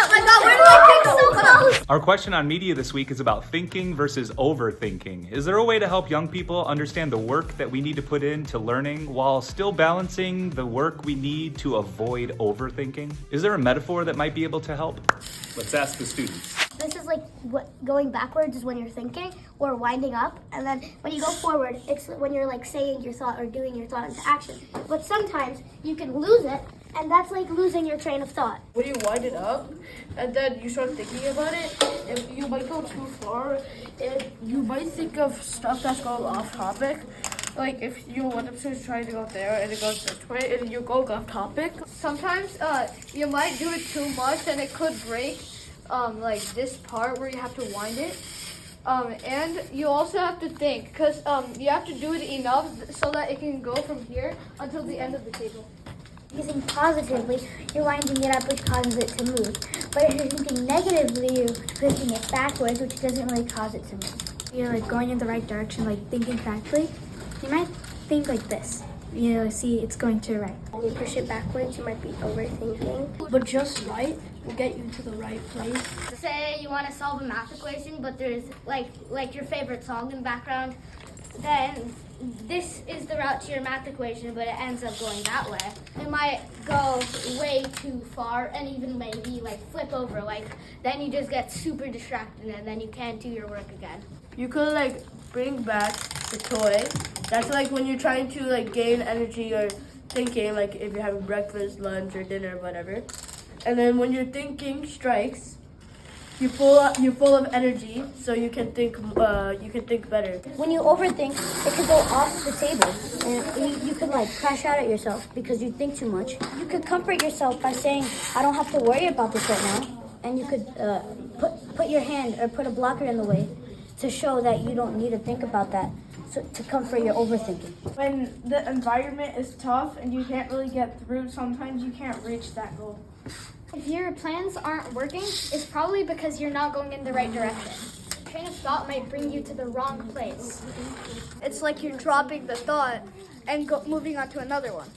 Oh my god, we're like so close! Our question on media this week is about thinking versus overthinking. Is there a way to help young people understand the work that we need to put into learning while still balancing the work we need to avoid overthinking? Is there a metaphor that might be able to help? Let's ask the students. This is like what going backwards is when you're thinking or winding up, and then when you go forward, it's when you're like saying your thought or doing your thought into action. But sometimes you can lose it, and that's like losing your train of thought. When you wind it up and then you start thinking about it, if you might go too far, you might think of stuff that's going off topic. Like if you one episode is trying to go there and it goes this way and you go off topic. Sometimes you might do it too much and it could break like this part where you have to wind it. And you also have to think, because you have to do it enough so that it can go from here until the end of the table. Using positively, you're winding it up, which causes it to move. But if you're thinking negatively, you're pushing it backwards, which doesn't really cause it to move. You're like going in the right direction, like thinking correctly. You might think like this. You know, see, it's going to the right. When you push it backwards, you might be overthinking. But just right will get you to the right place. Say you want to solve a math equation, but there's like your favorite song in the background. Then this is the route to your math equation, but it ends up going that way. It might go way too far and even maybe like flip over. Like then you just get super distracted and then you can't do your work again. You could like bring back the toy. That's like when you're trying to like gain energy or thinking, like if you're having breakfast, lunch, or dinner, whatever. And then when your thinking strikes, you're full of energy, so you can think better. When you overthink, it could go off the table, and you could like crash out at yourself because you think too much. You could comfort yourself by saying, "I don't have to worry about this right now," and you could put your hand or put a blocker in the way to show that you don't need to think about that. So, to comfort your overthinking. When the environment is tough and you can't really get through, sometimes you can't reach that goal. If your plans aren't working, it's probably because you're not going in the right direction. Train of thought might bring you to the wrong place. It's like you're dropping the thought and moving on to another one.